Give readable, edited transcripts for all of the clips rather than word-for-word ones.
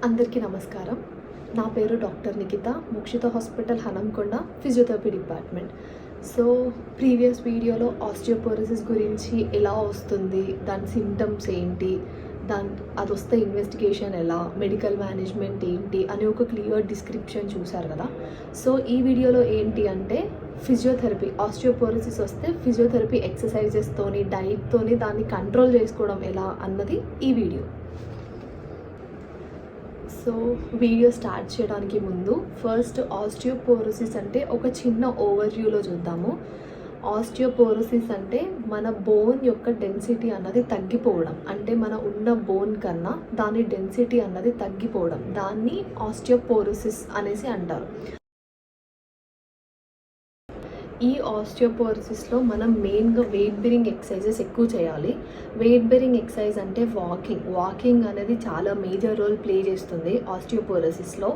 అందరికీ నమస్కారం. నా పేరు doctor Nikhitha, Mokshitha hospital Hanamkonda, physiotherapy department. So previous వీడియోలో ఆస్టియోపోరోసిస్ గురించి ఎలా వస్తుంది, దాని సిమ్టమ్స్ ఏంటి, అది వస్తే ఇన్వెస్టిగేషన్ ఎలా, మెడికల్ మేనేజ్మెంట్ ఏంటి అని ఒక క్లియర్ డిస్క్రిప్షన్ చూశారు కదా. సో ఈ వీడియోలో ఏంటి అంటే ఫిజియోథెరపీ, ఆస్టియోపోరోసిస్ వస్తే ఫిజియోథెరపీ ఎక్సర్సైజెస్తోని, డైట్తోని దాన్ని కంట్రోల్ చేసుకోవడం ఎలా అన్నది ఈ వీడియో. సో వీడియో స్టార్ట్ చేయడానికి ముందు ఫస్ట్ ఆస్టియోపోరోసిస్ అంటే ఒక చిన్న ఓవర్వ్యూలో చూద్దాము. ఆస్టియోపోరోసిస్ అంటే మన బోన్ యొక్క డెన్సిటీ అన్నది తగ్గిపోవడం, అంటే మన ఉన్న బోన్ కన్నా దాని డెన్సిటీ అన్నది తగ్గిపోవడం, దాన్ని ఆస్టియోపోరోసిస్ అనేసి అంటారు. ఈ ఆస్టియోపోరోసిస్లో మనం మెయిన్గా వెయిట్ బేరింగ్ ఎక్సర్సైజెస్ ఎక్కువ చేయాలి. వెయిట్ బేరింగ్ ఎక్సర్సైజ్ అంటే వాకింగ్ అనేది చాలా మేజర్ రోల్ ప్లే చేస్తుంది ఆస్టియోపోరోసిస్లో.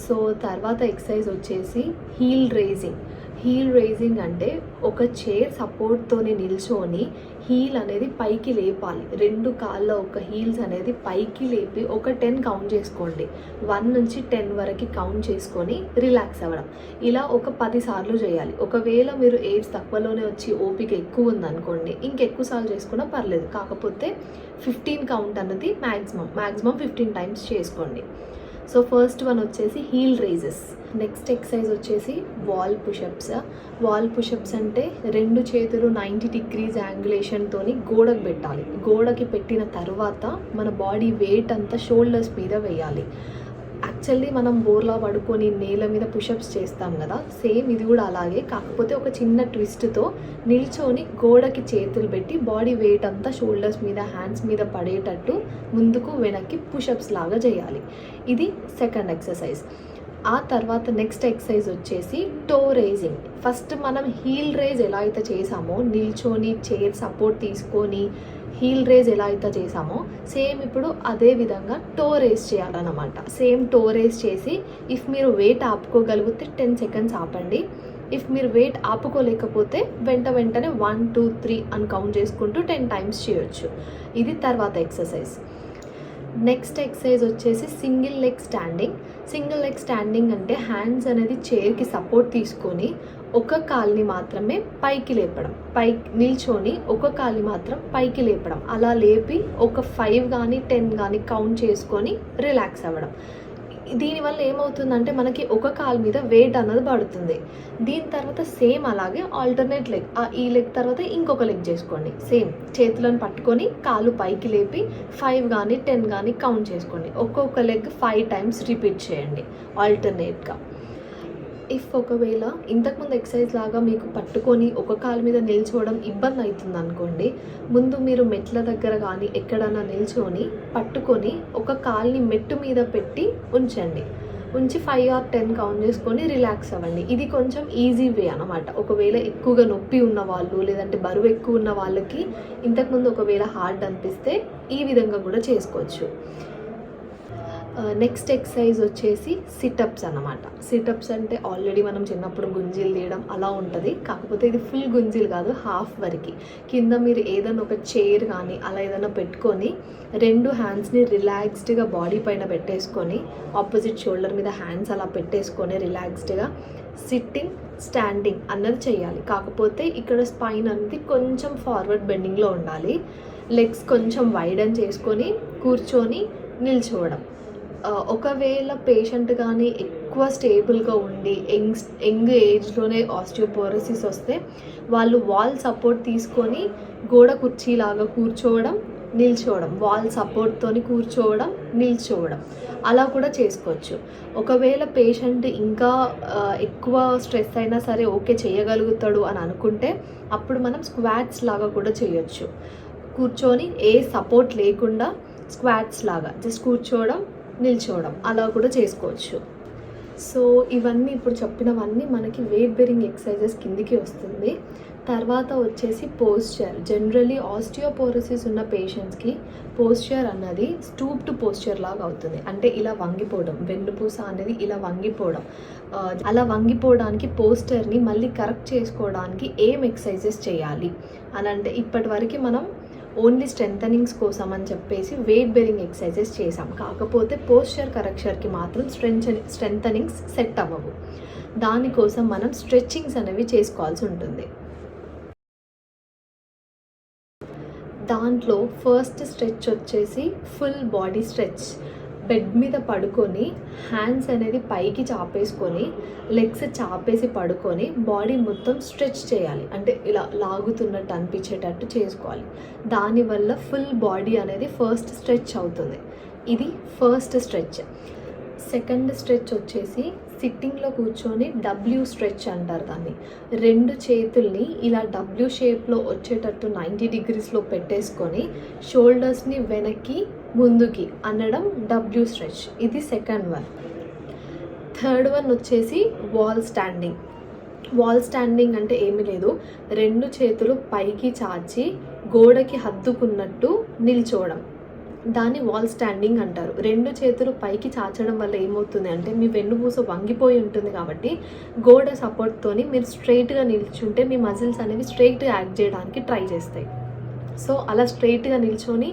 సో తర్వాత ఎక్సర్సైజ్ వచ్చేసి హీల్ రేజింగ్ అంటే ఒక చైర్ సపోర్ట్తోనే నిల్చొని హీల్ అనేది పైకి లేపాలి. 2 కాళ్ళ ఒక హీల్స్ అనేది పైకి లేపి ఒక 10 కౌంట్ చేసుకోండి. 1 నుంచి 10 వరకు కౌంట్ చేసుకొని రిలాక్స్ అవ్వడం. ఇలా ఒక 10 సార్లు చేయాలి. ఒకవేళ మీరు ఏజ్ తక్కువలోనే వచ్చి ఓపిక ఎక్కువ ఉందనుకోండి, ఇంకెక్కువ సార్లు చేసుకున్నా పర్లేదు. కాకపోతే 15 కౌంట్ అన్నది మ్యాక్సిమం 15 టైమ్స్ చేసుకోండి. సో ఫస్ట్ వన్ వచ్చేసి హీల్ రైజెస్. నెక్స్ట్ ఎక్సర్సైజ్ వచ్చేసి వాల్ పుషప్స్ అంటే 2 చేతులు 90 డిగ్రీస్ యాంగులేషన్తోని గోడకు పెట్టాలి. గోడకి పెట్టిన తర్వాత మన బాడీ వెయిట్ అంతా షోల్డర్స్ మీద వేయాలి. యాక్చువల్లీ మనం బోర్లా పడుకొని నేల మీద పుషప్స్ చేస్తాం కదా, సేమ్ ఇది కూడా అలాగే, కాకపోతే ఒక చిన్న ట్విస్ట్తో నిల్చొని గోడకి చేతులు పెట్టి బాడీ వెయిట్ అంతా షోల్డర్స్ మీద, హ్యాండ్స్ మీద పడేటట్టు ముందుకు వెనక్కి పుషప్స్ లాగా చేయాలి. ఇది సెకండ్ ఎక్సర్సైజ్. ఆ తర్వాత నెక్స్ట్ ఎక్సర్సైజ్ వచ్చేసి టో రేజింగ్. ఫస్ట్ మనం హీల్ రేజ్ ఎలా అయితే చేసామో, నిల్చొని చైర్ సపోర్ట్ తీసుకొని హీల్ రేజ్ ఎలా అయితే చేసామో, సేమ్ ఇప్పుడు అదే విధంగా టో రేజ్ చేయాలన్నమాట. సేమ్ టో రేజ్ చేసి ఇఫ్ మీరు వెయిట్ ఆపుకోగలిగితే 10 సెకండ్స్ ఆపండి. ఇఫ్ మీరు వెయిట్ ఆపుకోలేకపోతే వెంటనే 1, 2, 3 అని కౌంట్ చేసుకుంటూ 10 టైమ్స్ చేయొచ్చు. ఇది తర్వాత ఎక్సర్సైజ్. నెక్స్ట్ ఎక్సర్సైజ్ వచ్చేసి సింగిల్ లెగ్ స్టాండింగ్ అంటే హ్యాండ్స్ అనేది చైర్కి సపోర్ట్ తీసుకొని ఒక కాల్ని మాత్రమే పైకి లేపడం, నిల్చొని ఒక కాల్ని మాత్రం పైకి లేపడం. అలా లేపి ఒక 5 కానీ 10 కానీ కౌంట్ చేసుకొని రిలాక్స్ అవ్వడం. దీనివల్ల ఏమవుతుందంటే మనకి ఒక కాలు మీద వెయిట్ అన్నది పడుతుంది. దీని తర్వాత సేమ్ అలాగే ఆల్టర్నేట్ లెగ్, ఈ లెగ్ తర్వాత ఇంకొక లెగ్ చేసుకోండి. సేమ్ చేతులను పట్టుకొని కాలు పైకి లేపి 5 కానీ 10 కానీ కౌంట్ చేసుకోండి. ఒక్కొక్క లెగ్ 5 టైమ్స్ రిపీట్ చేయండి ఆల్టర్నేట్గా. ఇఫ్ ఒకవేళ ఇంతకుముందు ఎక్సర్సైజ్ లాగా మీకు పట్టుకొని ఒక కాలు మీద నిల్చోవడం ఇబ్బంది అవుతుంది అనుకోండి, ముందు మీరు మెట్ల దగ్గర కానీ ఎక్కడైనా నిల్చొని పట్టుకొని ఒక కాల్ని మెట్టు మీద పెట్టి ఉంచి 5 or 10 కౌంట్ చేసుకొని రిలాక్స్ అవ్వండి. ఇది కొంచెం ఈజీ వే అనమాట. ఒకవేళ ఎక్కువగా నొప్పి ఉన్న వాళ్ళు, లేదంటే బరువు ఎక్కువ ఉన్న వాళ్ళకి ఇంతకుముందు ఒకవేళ హార్డ్ అనిపిస్తే ఈ విధంగా కూడా చేసుకోవచ్చు. నెక్స్ట్ ఎక్సర్సైజ్ వచ్చేసి సిటప్స్ అన్నమాట. సిటప్స్ అంటే ఆల్రెడీ మనం చిన్నప్పుడు గుంజీలు తీయడం అలా ఉంటుంది, కాకపోతే ఇది ఫుల్ గుంజీలు కాదు, హాఫ్ వరకు. కింద మీరు ఏదైనా ఒక చైర్ కానీ అలా ఏదైనా పెట్టుకొని 2 హ్యాండ్స్ని రిలాక్స్డ్గా బాడీ పైన పెట్టేసుకొని ఆపోజిట్ షోల్డర్ మీద హ్యాండ్స్ అలా పెట్టేసుకొని రిలాక్స్డ్గా సిట్టింగ్, స్టాండింగ్ అన్నది చేయాలి. కాకపోతే ఇక్కడ స్పైన్ అనేది కొంచెం ఫార్వర్డ్ బెండింగ్లో ఉండాలి. లెగ్స్ కొంచెం వైడన్ చేసుకొని కూర్చొని నిల్చోవడం. ఒకవేళ పేషెంట్ కానీ ఎక్కువ స్టేబుల్గా ఉండి యంగ్ ఏజ్లోనే ఆస్టియోపోరోసిస్ వస్తే వాళ్ళు వాల్ సపోర్ట్ తీసుకొని గోడ కుర్చీలాగా కూర్చోవడం, నిల్చోవడం, వాల్ సపోర్ట్తోని కూర్చోవడం, నిల్చోవడం అలా కూడా చేసుకోవచ్చు. ఒకవేళ పేషెంట్ ఇంకా ఎక్కువ స్ట్రెస్ అయినా సరే ఓకే చేయగలుగుతాడు అని అనుకుంటే అప్పుడు మనం స్క్వాట్స్ లాగా కూడా చేయొచ్చు. కూర్చొని ఏ సపోర్ట్ లేకుండా స్క్వాట్స్ లాగా జస్ట్ కూర్చోవడం, నిల్చోవడం అలా కూడా చేసుకోవచ్చు. సో ఇవన్నీ ఇప్పుడు చెప్పినవన్నీ మనకి వెయిట్ బేరింగ్ ఎక్సర్సైజెస్ కిందికి వస్తుంది. తర్వాత వచ్చేసి పోస్చర్. జనరలీ ఆస్టియోపోరోసిస్ ఉన్న పేషెంట్స్కి పోస్చర్ అన్నది స్టూప్డ్ పోస్చర్ లాగా అవుతుంది. అంటే ఇలా వంగిపోవడం, వెన్నుపూస అనేది ఇలా వంగిపోవడం. అలా వంగిపోవడానికి పోస్చర్ని మళ్ళీ కరెక్ట్ చేసుకోవడానికి ఏం ఎక్సర్సైజెస్ చేయాలి అని అంటే, ఇప్పటి వరకు మనం ఓన్లీ స్ట్రెంథనింగ్స్ కోసం అని చెప్పేసి వెయిట్ బేరింగ్ ఎక్సర్సైజెస్ చేసాం. కాకపోతే పోస్చర్ కరెక్షన్కి మాత్రం స్ట్రెంథనింగ్స్ సెట్ అవ్వవు. దానికోసం మనం స్ట్రెచ్చింగ్స్ అనేవి చేసుకోవాల్సి ఉంటుంది. దాంట్లో ఫస్ట్ స్ట్రెచ్ వచ్చేసి ఫుల్ బాడీ స్ట్రెచ్. బెడ్ మీద పడుకొని హ్యాండ్స్ అనేది పైకి చాపేసుకొని లెగ్స్ చాపేసి పడుకొని బాడీ మొత్తం స్ట్రెచ్ చేయాలి. అంటే ఇలా లాగుతున్నట్టు అనిపించేటట్టు చేసుకోవాలి. దానివల్ల ఫుల్ బాడీ అనేది ఫస్ట్ స్ట్రెచ్ అవుతుంది. ఇది ఫస్ట్ స్ట్రెచ్. సెకండ్ స్ట్రెచ్ వచ్చేసి సిట్టింగ్లో కూర్చొని డబ్ల్యూ స్ట్రెచ్ అంటారు దాన్ని. 2 చేతుల్ని ఇలా డబ్ల్యూ షేప్లో వచ్చేటట్టు 90 డిగ్రీస్లో పెట్టేసుకొని షోల్డర్స్ని వెనక్కి ముందుకి అనడం డబ్ల్యూ స్ట్రెచ్. ఇది సెకండ్ వన్. థర్డ్ వన్ వచ్చేసి వాల్ స్టాండింగ్. వాల్ స్టాండింగ్ అంటే ఏమీ లేదు, 2 చేతులు పైకి చాచి గోడకి హత్తుకున్నట్టు నిల్చోవడం. దాన్ని వాల్ స్టాండింగ్ అంటారు. 2 చేతులు పైకి చాచడం వల్ల ఏమవుతుంది అంటే మీ వెన్నుపూస వంగిపోయి ఉంటుంది కాబట్టి గోడ సపోర్ట్తోని మీరు స్ట్రైట్గా నిల్చుంటే మీ మజిల్స్ అనేవి స్ట్రైట్గా యాక్ట్ చేయడానికి ట్రై చేస్తాయి. సో అలా స్ట్రైట్గా నిల్చొని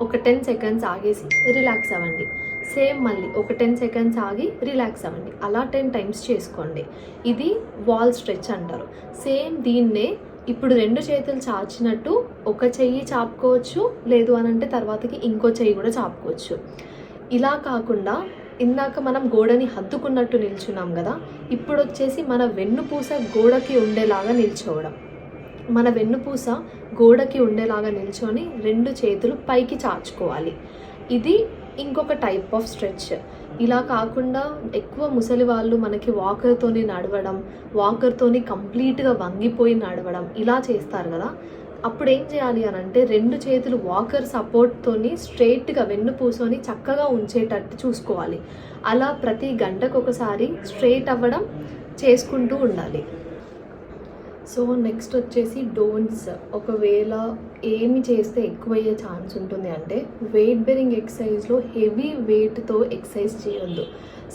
ఒక 10 సెకండ్స్ ఆగేసి రిలాక్స్ అవ్వండి. సేమ్ మళ్ళీ ఒక 10 సెకండ్స్ ఆగి రిలాక్స్ అవ్వండి. అలా 10 టైమ్స్ చేసుకోండి. ఇది వాల్ స్ట్రెచ్ అంటారు. సేమ్ దీన్నే ఇప్పుడు 2 చేతులు చాచినట్టు ఒక చెయ్యి చాపుకోవచ్చు, లేదు అని అంటే తర్వాతకి ఇంకో చెయ్యి కూడా చాపుకోవచ్చు. ఇలా కాకుండా ఇందాక మనం గోడని హత్తుకున్నట్టు నిల్చున్నాం కదా, ఇప్పుడు వచ్చేసి మన వెన్నుపూస గోడకి ఉండేలాగా నిల్చోవడం. మన వెన్నుపూస గోడకి ఉండేలాగా నిల్చొని 2 చేతులు పైకి చాచుకోవాలి. ఇది ఇంకొక టైప్ ఆఫ్ స్ట్రెచ్. ఇలా కాకుండా ఎక్కువ ముసలి వాళ్ళు మనకి వాకర్తోని నడవడం, వాకర్తోని కంప్లీట్గా వంగిపోయి నడవడం ఇలా చేస్తారు కదా, అప్పుడు ఏం చేయాలి అని అంటే 2 చేతులు వాకర్ సపోర్ట్తోని స్ట్రైట్గా వెన్నుపూసని చక్కగా ఉంచేటట్టు చూసుకోవాలి. అలా ప్రతి గంటకు ఒకసారి స్ట్రైట్ అవ్వడం చేసుకుంటూ ఉండాలి. సో నెక్స్ట్ వచ్చేసి డోంట్స్. ఒకవేళ ఏమి చేస్తే ఎక్కువయ్యే ఛాన్స్ ఉంటుంది అంటే వెయిట్ బేరింగ్ ఎక్సర్సైజ్లో హెవీ వెయిట్తో ఎక్సర్సైజ్ చేయొద్దు.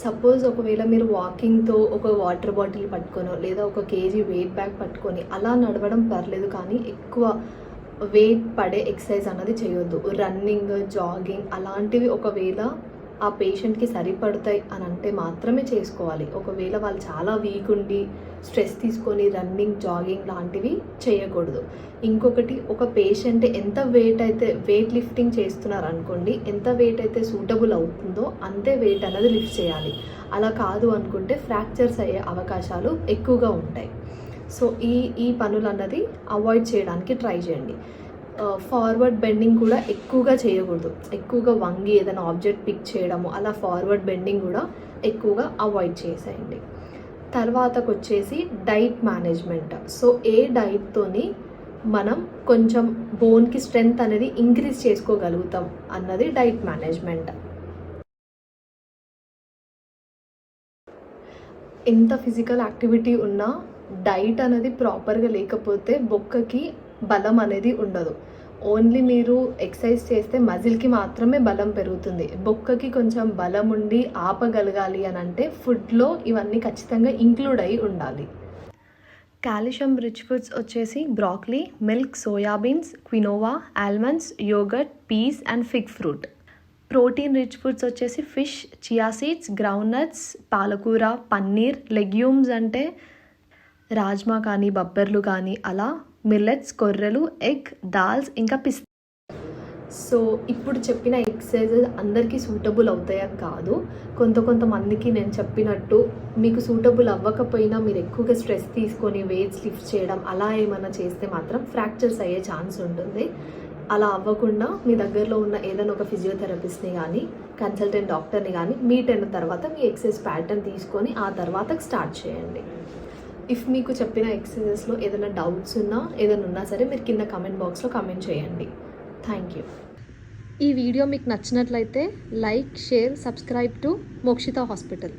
సపోజ్ ఒకవేళ మీరు వాకింగ్తో ఒక వాటర్ బాటిల్ పట్టుకొనో లేదా 1 kg వెయిట్ బ్యాగ్ పట్టుకొని అలా నడవడం పర్లేదు, కానీ ఎక్కువ వెయిట్ పడే ఎక్సర్సైజ్ అన్నది చేయొద్దు. రన్నింగ్, జాగింగ్ అలాంటివి ఒకవేళ ఆ పేషెంట్కి సరిపడతాయి అని అంటే మాత్రమే చేసుకోవాలి. ఒకవేళ వాళ్ళు చాలా వీక్ ఉండి స్ట్రెస్ తీసుకొని రన్నింగ్, జాగింగ్ లాంటివి చేయకూడదు. ఇంకొకటి, ఒక పేషెంట్ ఎంత వెయిట్ లిఫ్టింగ్ చేస్తున్నారు అనుకోండి, ఎంత వెయిట్ అయితే సూటబుల్ అవుతుందో అంతే వెయిట్ అనేది లిఫ్ట్ చేయాలి. అలా కాదు అనుకుంటే ఫ్రాక్చర్స్ అయ్యే అవకాశాలు ఎక్కువగా ఉంటాయి. సో ఈ పనులు అన్నది అవాయిడ్ చేయడానికి ట్రై చేయండి. ఫార్వర్డ్ బెండింగ్ కూడా ఎక్కువగా చేయకూడదు. ఎక్కువగా వంగి ఏదైనా ఆబ్జెక్ట్ పిక్ చేయడము, అలా ఫార్వర్డ్ బెండింగ్ కూడా ఎక్కువగా అవాయిడ్ చేసేయండి. తర్వాతకు వచ్చేసి డైట్ మేనేజ్మెంట్. సో ఏ డైట్తోని మనం కొంచెం బోన్కి స్ట్రెంగ్త్ అనేది ఇంక్రీజ్ చేసుకోగలుగుతాం అన్నది డైట్ మేనేజ్మెంట్. ఎంత ఫిజికల్ యాక్టివిటీ ఉన్నా డైట్ అనేది ప్రాపర్గా లేకపోతే బొక్కకి బలం అనేది ఉండదు. ఓన్లీ మీరు ఎక్సర్సైజ్ చేస్తే మజిల్కి మాత్రమే బలం పెరుగుతుంది. బొక్కకి కొంచెం బలం ఉండి ఆపగలగాలి అని అంటే ఫుడ్లో ఇవన్నీ ఖచ్చితంగా ఇంక్లూడ్ అయి ఉండాలి. కాల్షియం రిచ్ ఫుడ్స్ వచ్చేసి broccoli, milk, soybeans, quinoa, almonds, yogurt, peas and fig fruit. Protein rich foods వచ్చేసి fish, chia seeds, groundnuts, పాలకూర, పన్నీర్. లెగ్యూమ్స్ అంటే రాజ్మా కానీ బబ్బర్లు కానీ అలా, మిల్లెట్స్, కొర్రలు, ఎగ్, దాల్స్, ఇంకా పిస్తా. సో ఇప్పుడు చెప్పిన ఎక్సర్సైజెస్ అందరికీ సూటబుల్ అవుతాయని కాదు. కొంతమందికి నేను చెప్పినట్టు మీకు సూటబుల్ అవ్వకపోయినా మీరు ఎక్కువగా స్ట్రెస్ తీసుకొని వెయిట్స్ లిఫ్ట్ చేయడం అలా ఏమైనా చేస్తే మాత్రం ఫ్రాక్చర్స్ అయ్యే ఛాన్స్ ఉంటుంది. అలా అవ్వకుండా మీ దగ్గరలో ఉన్న ఏదైనా ఒక ఫిజియోథెరపిస్ట్ని కానీ కన్సల్టెంట్ డాక్టర్ని కానీ మీట్ అయిన తర్వాత మీ ఎక్సర్సైజ్ ప్యాటర్న్ తీసుకొని ఆ తర్వాత స్టార్ట్ చేయండి. ఇఫ్ మీకు చెప్పిన ఎక్సర్సైజెస్లో ఏదైనా డౌట్స్ ఉన్నా సరే మీరు కింద కామెంట్ బాక్స్లో కామెంట్ చేయండి. Thank you. ఈ వీడియో మీకు నచ్చినట్లయితే like, share, subscribe to Mokshita hospital.